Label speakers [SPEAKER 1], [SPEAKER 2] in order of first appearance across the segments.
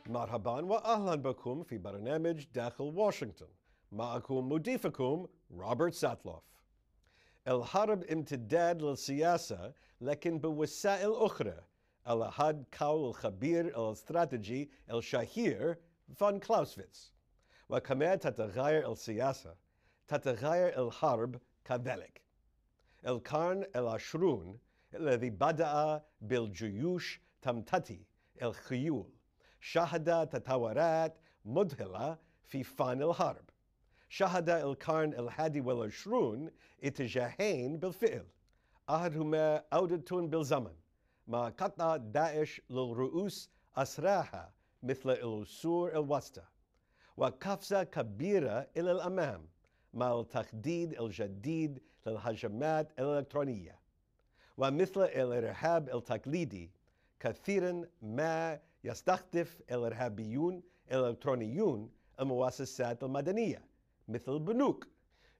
[SPEAKER 1] مرحبا وأهلا بكم في برنامج داخل واشنطن. معكم مضيفكم روبرت ساتلوف. الحرب امتداد للسياسة لكن بوسائل أخرى على حد قول الخبير الاستراتيجي الشهير فان كلاوسفيتس. وكما تتغير السياسة تتغير الحرب كذلك. القرن العشرون الذي بدأ بالجيوش تمتطي الخيول شهد تطورات مذهلة في فن الحرب. شهد القرن الحادي والعشرون اتجاهين بالفعل، أحدهما عودة بالزمن مع قطع داعش للرؤوس أسراها مثل العصور الوسطى، وقفزة كبيرة إلى الأمام مع التخديد الجديد للهجمات الإلكترونية. ومثل الإرهاب التقليدي كثيرا ما يستهدف الإرهابيون الإلكترونيون المؤسسات المدنية مثل البنوك.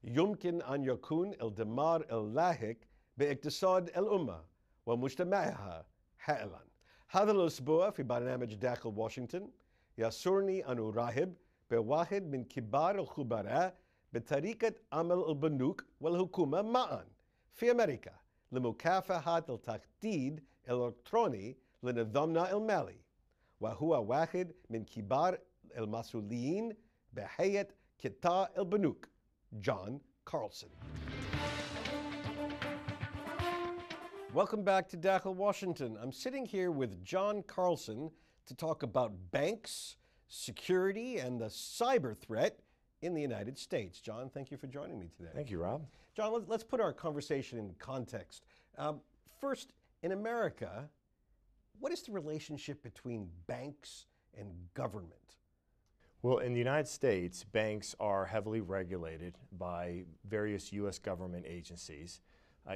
[SPEAKER 1] يمكن أن يكون الدمار اللاحق باقتصاد الأمة ومجتمعها حائلا. هذا الأسبوع في برنامج داخل واشنطن يسرني أن أرحب بواحد من كبار الخبراء بطريقة عمل البنوك والحكومة معا في أمريكا لمكافحة التهديد الإلكتروني لنظامنا المالي، وهو واحد من كبار المسؤولين بهيئة قطاع البنوك، جون كارلسون. Welcome back to Dakhel, Washington. I'm sitting here with John Carlson to talk about banks, security, and the cyber threat in the United States. John, thank you for joining me today.
[SPEAKER 2] Thank you, Rob.
[SPEAKER 1] John, let's put our conversation in context. First, in America, what is the relationship between banks and government?
[SPEAKER 2] Well, in the United States, banks are heavily regulated by various U.S. government agencies,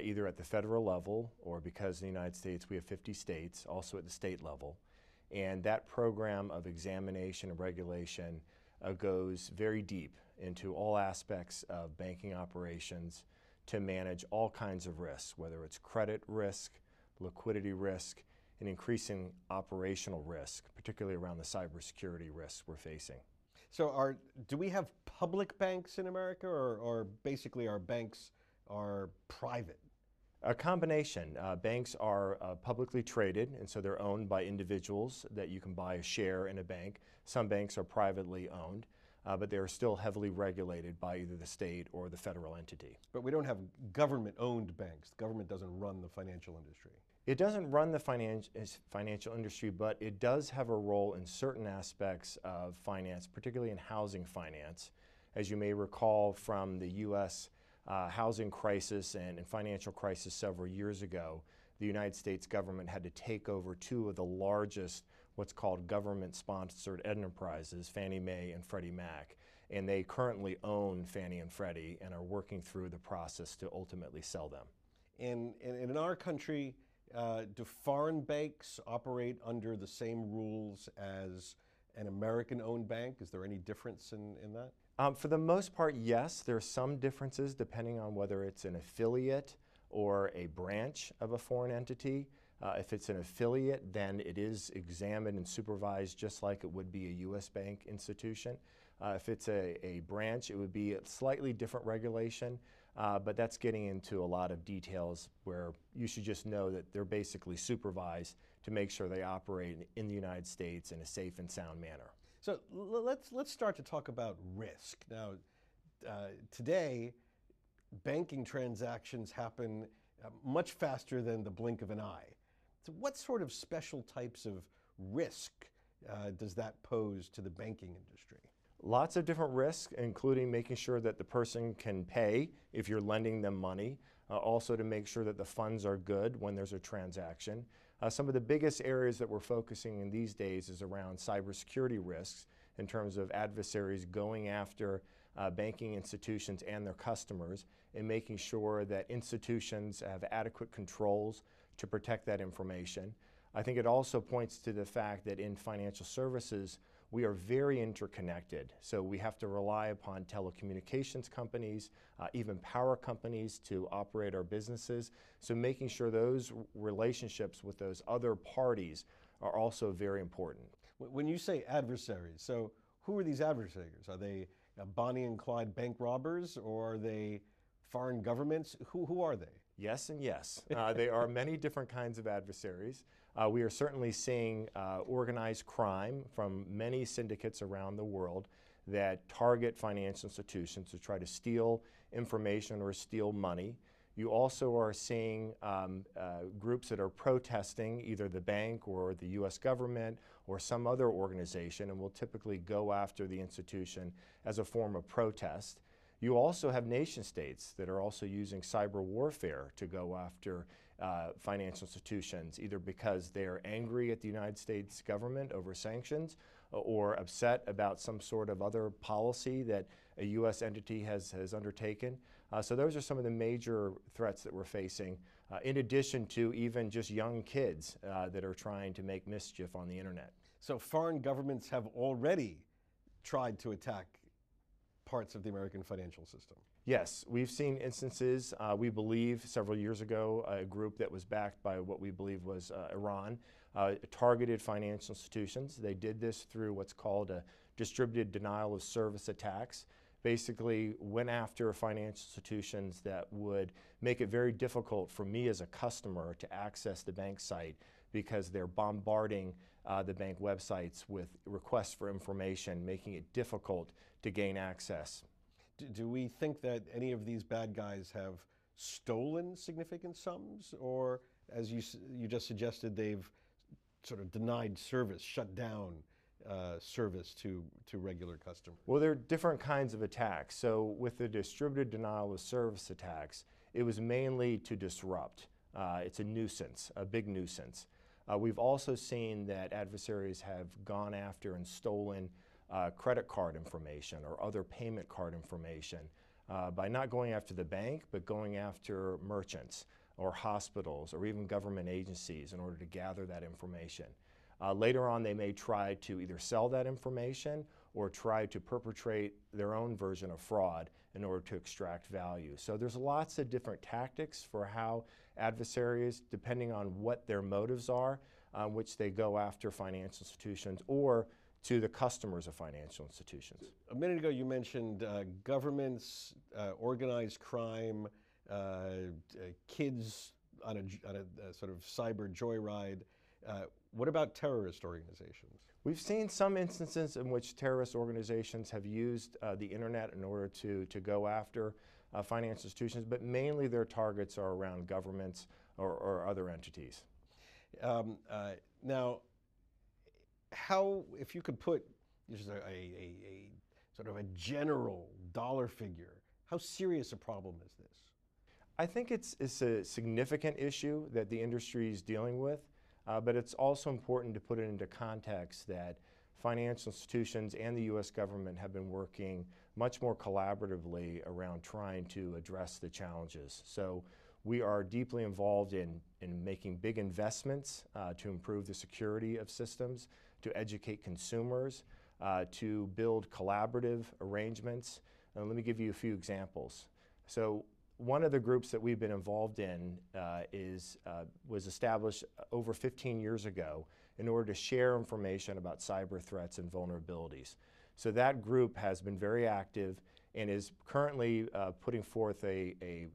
[SPEAKER 2] either at the federal level or, because in the United States we have 50 states, also at the state level. And that program of examination and regulation goes very deep into all aspects of banking operations to manage all kinds of risks, whether it's credit risk, liquidity risk, and increasing operational risk, particularly around the cybersecurity risks we're facing.
[SPEAKER 1] So do we have public banks in America, or basically our banks are private?
[SPEAKER 2] A combination. Banks are publicly traded, and so they're owned by individuals that you can buy a share in a bank. Some banks are privately owned, but they're still heavily regulated by either the state or the federal entity.
[SPEAKER 1] But we don't have government-owned banks. The government doesn't run the financial industry.
[SPEAKER 2] It doesn't run the financial industry, but it does have a role in certain aspects of finance, particularly in housing finance. As you may recall from the U.S. Housing crisis and financial crisis several years ago, the United States government had to take over two of the largest what's called government-sponsored enterprises, Fannie Mae and Freddie Mac. And they currently own Fannie and Freddie and are working through the process to ultimately sell them.
[SPEAKER 1] And in our country, do foreign banks operate under the same rules as an American-owned bank? Is there any difference in that?
[SPEAKER 2] For the most part, yes. There are some differences depending on whether it's an affiliate or a branch of a foreign entity. If it's an affiliate, then it is examined and supervised just like it would be a U.S. bank institution. If it's a branch, it would be a slightly different regulation, but that's getting into a lot of details where you should just know that they're basically supervised to make sure they operate in the United States in a safe and sound manner.
[SPEAKER 1] So let's start to talk about risk. Now, today, banking transactions happen much faster than the blink of an eye. So what sort of special types of risk does that pose to the banking industry?
[SPEAKER 2] Lots of different risks, including making sure that the person can pay if you're lending them money, also to make sure that the funds are good when there's a transaction. Some of the biggest areas that we're focusing in these days is around cybersecurity risks in terms of adversaries going after banking institutions and their customers and making sure that institutions have adequate controls to protect that information. I think it also points to the fact that in financial services, we are very interconnected. So we have to rely upon telecommunications companies, even power companies to operate our businesses. So making sure those relationships with those other parties are also very important.
[SPEAKER 1] When you say adversaries, so who are these adversaries? Are they Bonnie and Clyde bank robbers, or are they foreign governments? Who are they?
[SPEAKER 2] Yes and yes. They are many different kinds of adversaries. We are certainly seeing organized crime from many syndicates around the world that target financial institutions to try to steal information or steal money. You also are seeing groups that are protesting either the bank or the U.S. government or some other organization, and will typically go after the institution as a form of protest. You also have nation states that are also using cyber warfare to go after financial institutions, either because they're angry at the United States government over sanctions or upset about some sort of other policy that a U.S. entity has undertaken. So those are some of the major threats that we're facing, in addition to even just young kids that are trying to make mischief on the internet.
[SPEAKER 1] So foreign governments have already tried to attack parts of the American financial system.
[SPEAKER 2] Yes, we've seen instances. We believe several years ago, a group that was backed by what we believe was Iran targeted financial institutions. They did this through what's called a distributed denial of service attacks. Basically went after financial institutions that would make it very difficult for me as a customer to access the bank site, because they're bombarding the bank websites with requests for information, making it difficult to gain access.
[SPEAKER 1] Do we think that any of these bad guys have stolen significant sums, or as you just suggested, they've sort of denied service, shut down service to regular customers?
[SPEAKER 2] Well, there are different kinds of attacks. So with the distributed denial of service attacks, it was mainly to disrupt. It's a nuisance, a big nuisance. We've also seen that adversaries have gone after and stolen credit card information or other payment card information by not going after the bank, but going after merchants or hospitals or even government agencies in order to gather that information. Later on, they may try to either sell that information or try to perpetrate their own version of fraud in order to extract value. So there's lots of different tactics for how adversaries, depending on what their motives are, which they go after financial institutions or to the customers of financial institutions.
[SPEAKER 1] A minute ago, you mentioned governments, organized crime, kids on a sort of cyber joyride. What about terrorist organizations?
[SPEAKER 2] We've seen some instances in which terrorist organizations have used the internet in order to go after financial institutions, but mainly their targets are around governments or other entities.
[SPEAKER 1] Now, how, if you could put just a sort of a general dollar figure, how serious a problem is this?
[SPEAKER 2] I think it's a significant issue that the industry is dealing with. But it's also important to put it into context that financial institutions and the U.S. government have been working much more collaboratively around trying to address the challenges. So we are deeply involved in making big investments to improve the security of systems, to educate consumers, to build collaborative arrangements. And let me give you a few examples. So one of the groups that we've been involved in was established over 15 years ago in order to share information about cyber threats and vulnerabilities. So that group has been very active and is currently putting forth a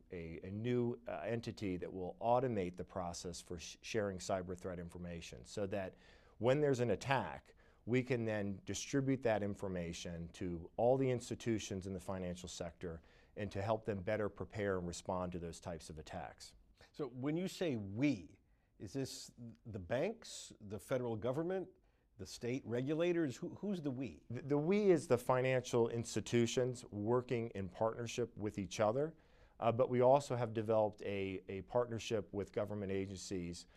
[SPEAKER 2] new entity that will automate the process for sharing cyber threat information, so that when there's an attack, we can then distribute that information to all the institutions in the financial sector and to help them better prepare and respond to those types of attacks.
[SPEAKER 1] So when you say we, is this the banks, the federal government, the state regulators? Who's the we?
[SPEAKER 2] The we is the financial institutions working in partnership with each other, but we also have developed a partnership with government agencies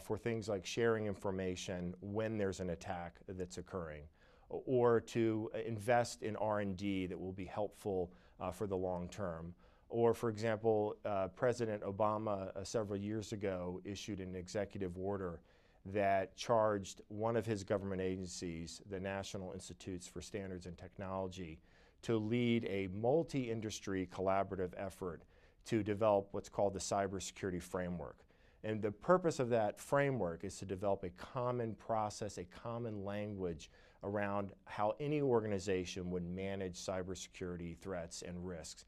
[SPEAKER 2] for things like sharing information when there's an attack that's occurring, or to invest in R&D that will be helpful for the long term. Or, for example, President Obama several years ago issued an executive order that charged one of his government agencies, the National Institutes for Standards and Technology, to lead a multi-industry collaborative effort to develop what's called the cybersecurity framework. And the purpose of that framework is to develop a common process, a common language around how any organization would manage cybersecurity threats and risks,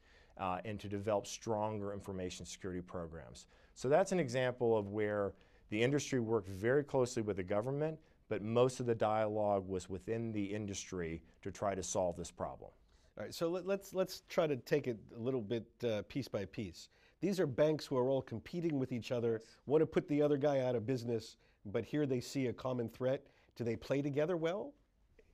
[SPEAKER 2] and to develop stronger information security programs. So that's an example of where the industry worked very closely with the government, but most of the dialogue was within the industry to try to solve this problem.
[SPEAKER 1] All right, so let's try to take it a little bit piece by piece. These are banks who are all competing with each other, want to put the other guy out of business, but here they see a common threat. Do they play together well?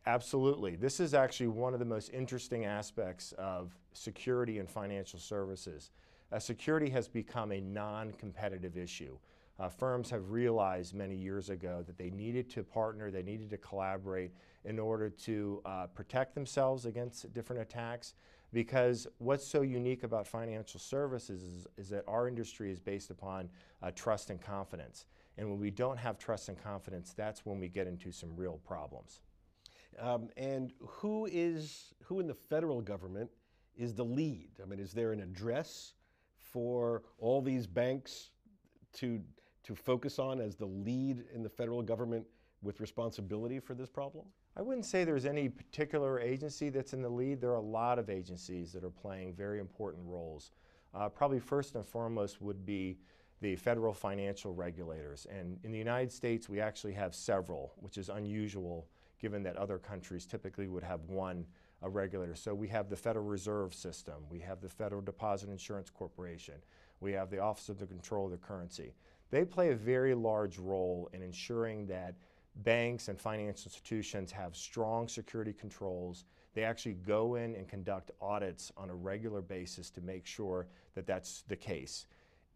[SPEAKER 2] Absolutely. This is actually one of the most interesting aspects of security and financial services. Security has become a non-competitive issue. Firms have realized many years ago that they needed to partner, they needed to collaborate in order to protect themselves against different attacks, because what's so unique about financial services is that our industry is based upon trust and confidence. And when we don't have trust and confidence, that's when we get into some real problems.
[SPEAKER 1] And who in the federal government is the lead? I mean, is there an address for all these banks to focus on as the lead in the federal government with responsibility for this problem?
[SPEAKER 2] I wouldn't say there's any particular agency that's in the lead. There are a lot of agencies that are playing very important roles. Probably first and foremost would be the federal financial regulators. And in the United States, we actually have several, which is unusual given that other countries typically would have one regulator. So we have the Federal Reserve System, we have the Federal Deposit Insurance Corporation, we have the Office of the Control of the Currency. They play a very large role in ensuring that banks and financial institutions have strong security controls. They actually go in and conduct audits on a regular basis to make sure that that's the case.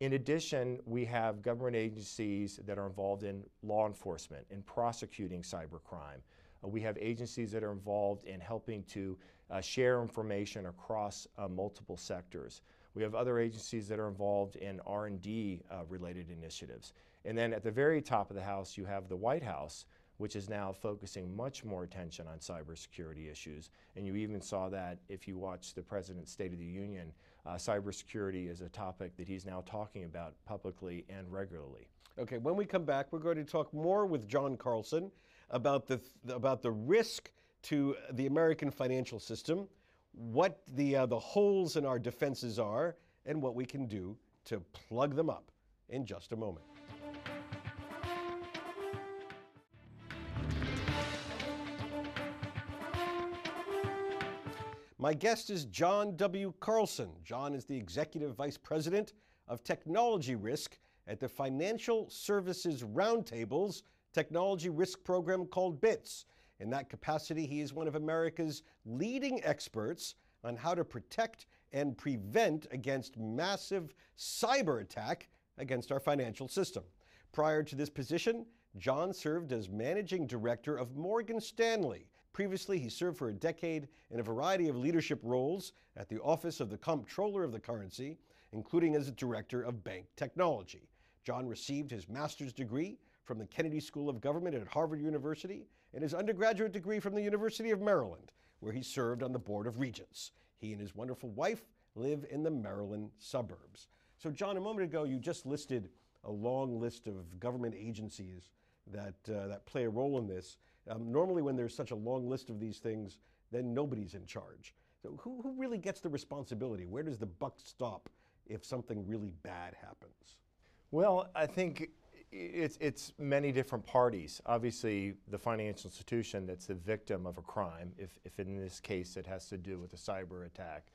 [SPEAKER 2] In addition, we have government agencies that are involved in law enforcement, in prosecuting cybercrime. We have agencies that are involved in helping to share information across multiple sectors. We have other agencies that are involved in R&D related initiatives. And then at the very top of the house, you have the White House, which is now focusing much more attention on cybersecurity issues. And you even saw that if you watch the President's State of the Union. Cybersecurity is a topic that he's now talking about publicly and regularly.
[SPEAKER 1] Okay, when we come back, we're going to talk more with John Carlson about the risk to the American financial system, what the holes in our defenses are, and what we can do to plug them up in just a moment. My guest is John W. Carlson. John is the Executive Vice President of Technology Risk at the Financial Services Roundtable's technology risk program called BITS. In that capacity, he is one of America's leading experts on how to protect and prevent against massive cyber attack against our financial system. Prior to this position, John served as Managing Director of Morgan Stanley. Previously, he served for a decade in a variety of leadership roles at the Office of the Comptroller of the Currency, including as a Director of Bank Technology. John received his master's degree from the Kennedy School of Government at Harvard University and his undergraduate degree from the University of Maryland, where he served on the Board of Regents. He and his wonderful wife live in the Maryland suburbs. So, John, a moment ago, you just listed a long list of government agencies that play a role in this. Normally, when there's such a long list of these things, then nobody's in charge. So who really gets the responsibility? Where does the buck stop if something really bad happens?
[SPEAKER 2] Well, I think it's many different parties. Obviously, the financial institution that's the victim of a crime, if in this case it has to do with a cyber attack.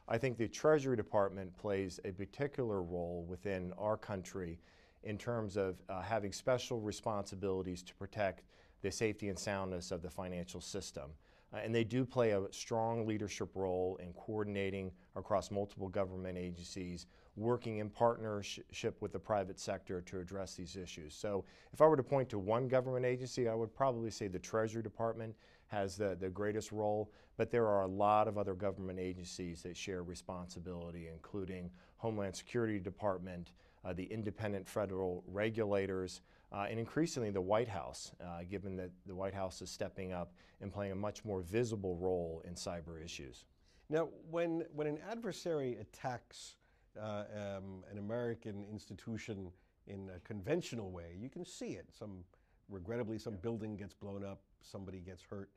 [SPEAKER 2] I think the Treasury Department plays a particular role within our country in terms of having special responsibilities to protect the safety and soundness of the financial system. And they do play a strong leadership role in coordinating across multiple government agencies, working in partnership with the private sector to address these issues. So if I were to point to one government agency, I would probably say the Treasury Department has the greatest role, but there are a lot of other government agencies that share responsibility, including Homeland Security Department, the independent federal regulators, and increasingly the White House, given that the White House is stepping up and playing a much more visible role in cyber issues.
[SPEAKER 1] Now, when an adversary attacks an American institution in a conventional way, you can see it. Regrettably, some building gets blown up, somebody gets hurt.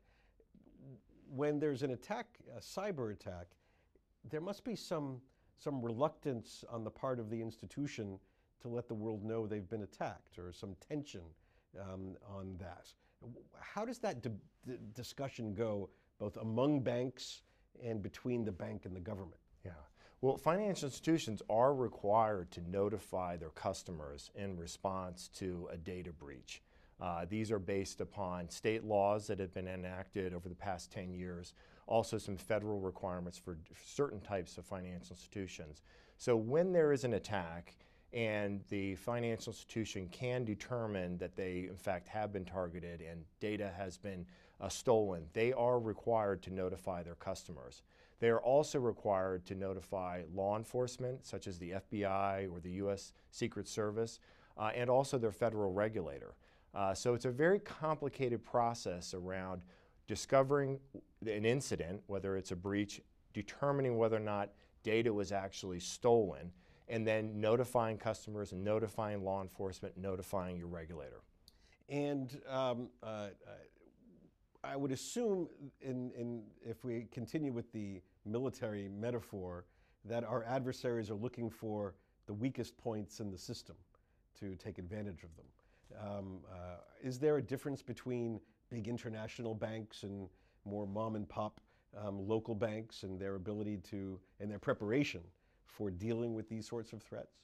[SPEAKER 1] When there's an attack, a cyber attack, there must be some reluctance on the part of the institution to let the world know they've been attacked, or some tension on that. How does that discussion go, both among banks and between the bank and the government?
[SPEAKER 2] Yeah. Well, financial institutions are required to notify their customers in response to a data breach. These are based upon state laws that have been enacted over the past 10 years, also some federal requirements for certain types of financial institutions. So when there is an attack and the financial institution can determine that they in fact have been targeted and data has been stolen, they are required to notify their customers. They are also required to notify law enforcement, such as the FBI or the U.S. Secret Service, and also their federal regulator. So it's a very complicated process around discovering an incident, whether it's a breach, determining whether or not data was actually stolen, and then notifying customers and notifying law enforcement, notifying your regulator.
[SPEAKER 1] And I would assume, if we continue with the military metaphor, that our adversaries are looking for the weakest points in the system to take advantage of them. Is there a difference between big international banks and more mom and pop local banks and their ability to, and their preparation for dealing with these sorts of threats?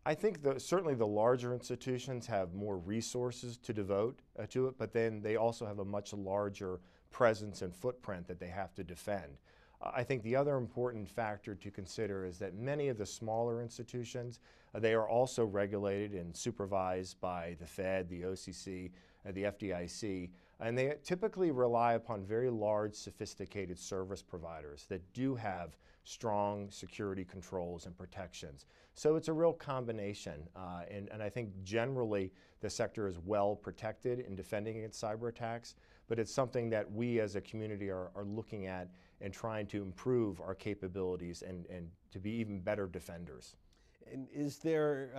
[SPEAKER 2] I think certainly the larger institutions have more resources to devote to it, but then they also have a much larger presence and footprint that they have to defend. I think the other important factor to consider is that many of the smaller institutions, they are also regulated and supervised by the Fed, the OCC, the FDIC, and they typically rely upon very large, sophisticated service providers that do have strong security controls and protections. So it's a real combination, and I think generally the sector is well protected in defending against cyber attacks, but it's something that we as a community are looking at and trying to improve our capabilities and to be even better defenders.
[SPEAKER 1] And is there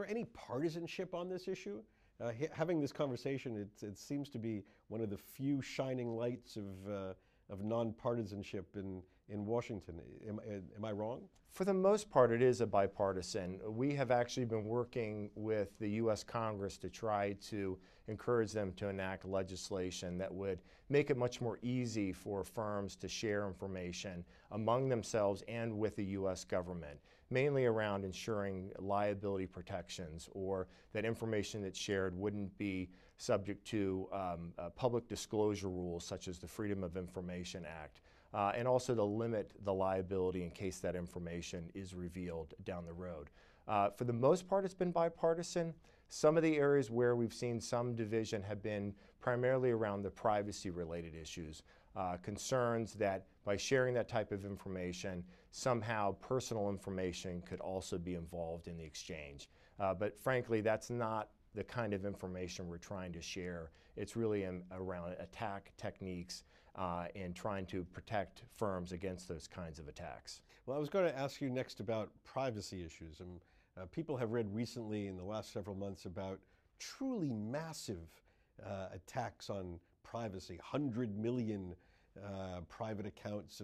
[SPEAKER 1] any partisanship on this issue? Having this conversation, it seems to be one of the few shining lights of nonpartisanship in Washington. Am I wrong?
[SPEAKER 2] For the most part, it is a bipartisan. We have actually been working with the U.S. Congress to try to encourage them to enact legislation that would make it much more easy for firms to share information among themselves and with the U.S. government, mainly around ensuring liability protections, or that information that's shared wouldn't be subject to public disclosure rules such as the Freedom of Information Act. And also to limit the liability in case that information is revealed down the road. For the most part, it's been bipartisan. Some of the areas where we've seen some division have been primarily around the privacy-related issues, concerns that by sharing that type of information, somehow personal information could also be involved in the exchange. But frankly, that's not the kind of information we're trying to share. It's really around attack techniques and trying to protect firms against those kinds of attacks.
[SPEAKER 1] Well, I was going to ask you next about privacy issues. And people have read recently in the last several months about truly massive attacks on privacy, 100 million private accounts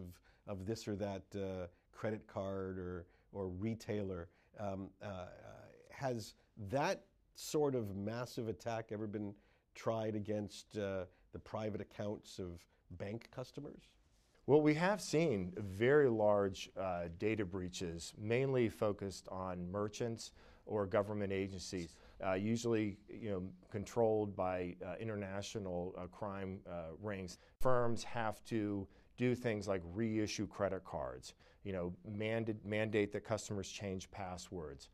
[SPEAKER 1] of this or that credit card or retailer. Has that sort of massive attack ever been tried against the private accounts of bank customers?
[SPEAKER 2] Well, we have seen very large data breaches, mainly focused on merchants or government agencies, usually controlled by international crime rings. Firms have to do things like reissue credit cards, mandate that customers change passwords,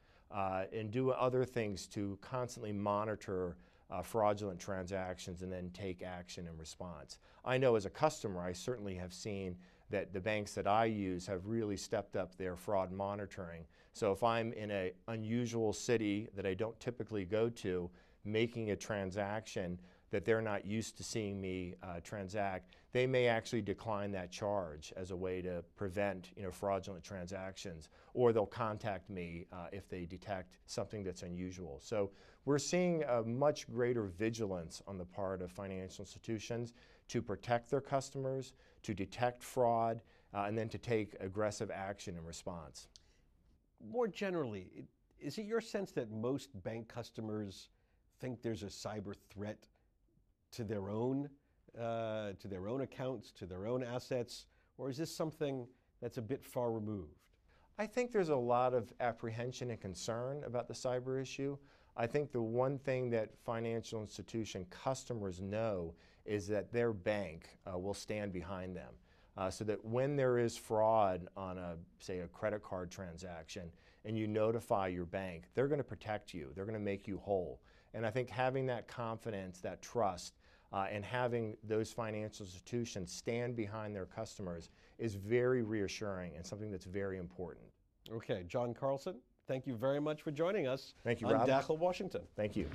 [SPEAKER 2] and do other things to constantly monitor fraudulent transactions and then take action in response. I know as a customer, I certainly have seen that the banks that I use have really stepped up their fraud monitoring. So if I'm in an unusual city that I don't typically go to, making a transaction, that they're not used to seeing me transact, they may actually decline that charge as a way to prevent fraudulent transactions, or they'll contact me if they detect something that's unusual. So we're seeing a much greater vigilance on the part of financial institutions to protect their customers, to detect fraud, and then to take aggressive action in response.
[SPEAKER 1] More generally, is it your sense that most bank customers think there's a cyber threat to their own accounts, to their own assets, or is this something that's a bit far removed?
[SPEAKER 2] I think there's a lot of apprehension and concern about the cyber issue. I think the one thing that financial institution customers know is that their bank will stand behind them. So that when there is fraud on say a credit card transaction and you notify your bank, they're going to protect you, they're going to make you whole. And I think having that confidence, that trust, and having those financial institutions stand behind their customers is very reassuring and something that's very important.
[SPEAKER 1] Okay, John Carlson, thank you very much for joining us.
[SPEAKER 2] Thank you,
[SPEAKER 1] on
[SPEAKER 2] Rob.
[SPEAKER 1] Dakhel, Washington.
[SPEAKER 2] Thank you.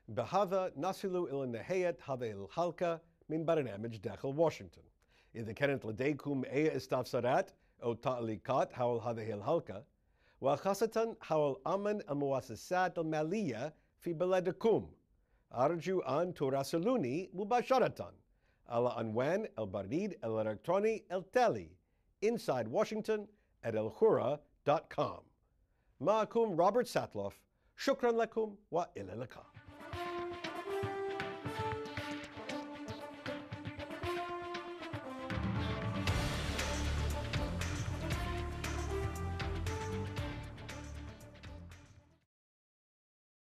[SPEAKER 1] بهذا نصل إلى نهاية هذه الحلقة من برنامج داخل واشنطن. إذا كانت لديكم أي استفسارات أو تعليقات حول هذه الحلقة، وخاصة حول أمن المؤسسات المالية في بلدكم، أرجو أن تراسلوني مباشرة على عنوان البريد الإلكتروني التالي insidewashington@alhurra.com. معكم روبرت ساتلوف، شكرا لكم وإلى اللقاء.